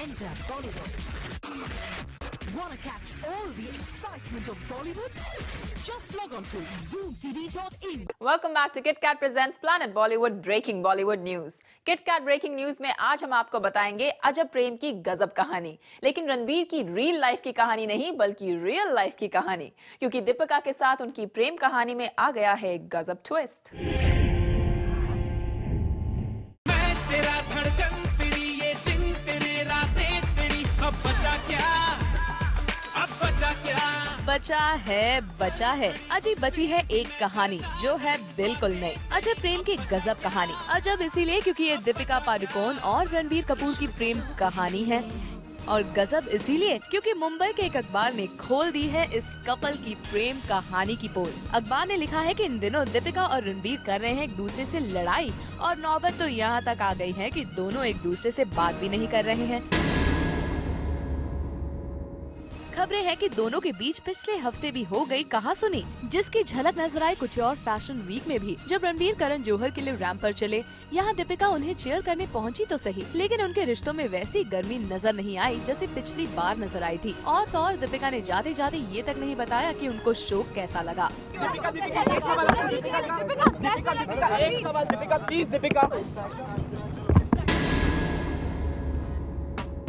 Enter Bollywood. Wanna catch all the excitement of Bollywood? Just log on to zoomtv.in. Welcome back to KitKat presents Planet Bollywood Breaking Bollywood News. KitKat Breaking News में आज हम आपको बताएंगे अजब प्रेम की गजब कहानी, लेकिन रणबीर की रियल लाइफ की कहानी नहीं बल्कि रियल लाइफ की कहानी, क्योंकि दीपिका के साथ उनकी प्रेम कहानी में आ गया है एक गजब ट्विस्ट। मैं तेरा धड़कन तेरी ये दिन तेरे रातें तेरी अब बचा क्या बचा है अजी बची है एक कहानी जो है बिल्कुल नई। अजब प्रेम की गजब कहानी। अजब इसीलिए क्योंकि ये दीपिका पादुकोण और रणबीर कपूर की प्रेम कहानी है, और गजब इसीलिए क्योंकि मुंबई के एक अखबार ने खोल दी है इस कपल की प्रेम कहानी की पोल। अखबार ने लिखा है कि इन दिनों दीपिका और रणबीर कर रहे हैं एक दूसरे से लड़ाई, और नौबत तो यहाँ तक आ गई है कि दोनों एक दूसरे से बात भी नहीं कर रहे हैं। खबरें हैं कि दोनों के बीच पिछले हफ्ते भी हो गई कहा सुनी, जिसकी झलक नजर आई कुछ और फैशन वीक में भी, जब रणबीर करण जौहर के लिए रैंप पर चले। यहाँ दीपिका उन्हें चीयर करने पहुंची तो सही, लेकिन उनके रिश्तों में वैसी गर्मी नजर नहीं आई जैसे पिछली बार नजर आई थी। और तो और दीपिका ने जाते जाते ये तक नहीं बताया कि उनको शो कैसा लगा।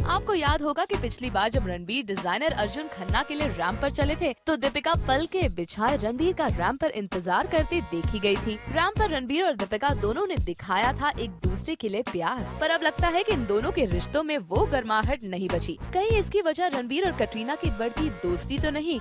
आपको याद होगा कि पिछली बार जब रणबीर डिजाइनर अर्जुन खन्ना के लिए रैंप पर चले थे तो दीपिका पल के बिछाए रणबीर का रैंप पर इंतजार करते देखी गई थी। रैंप पर रणबीर और दीपिका दोनों ने दिखाया था एक दूसरे के लिए प्यार, पर अब लगता है कि इन दोनों के रिश्तों में वो गर्माहट नहीं बची। कहीं इसकी वजह रणबीर और कटरीना की बढ़ती दोस्ती तो नहीं?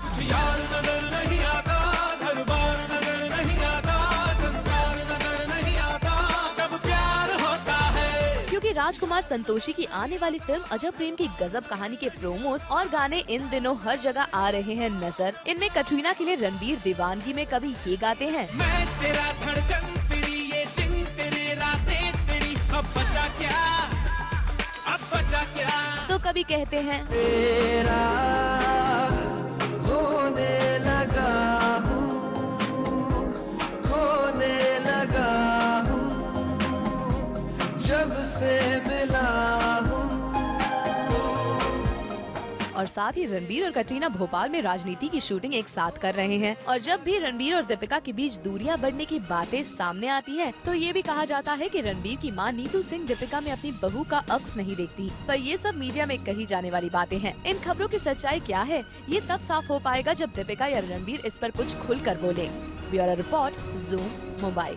क्योंकि राजकुमार संतोषी की आने वाली फिल्म अजब प्रेम की गजब कहानी के प्रोमोस और गाने इन दिनों हर जगह आ रहे हैं नजर। इनमें कटरीना के लिए रणबीर दीवानगी में कभी ये गाते हैं, मैं तेरा धड़कन तेरी ये दिन तेरे रातें तेरी अब बचा क्या तो कभी कहते हैं तेरा होने लगा हूँ जब से मिला हूँ। और साथ ही रणबीर और कटरीना भोपाल में राजनीति की शूटिंग एक साथ कर रहे हैं। और जब भी रणबीर और दीपिका के बीच दूरियां बढ़ने की बातें सामने आती हैं, तो ये भी कहा जाता है कि रणबीर की मां नीतू सिंह दीपिका में अपनी बहू का अक्स नहीं देखती। पर ये सब मीडिया में कही जाने वाली बातें हैं। इन खबरों की सच्चाई क्या है, ये तब साफ हो पाएगा जब दीपिका या रणबीर इस पर कुछ खुलकर बोले। Bureau report, zoom, Mumbai.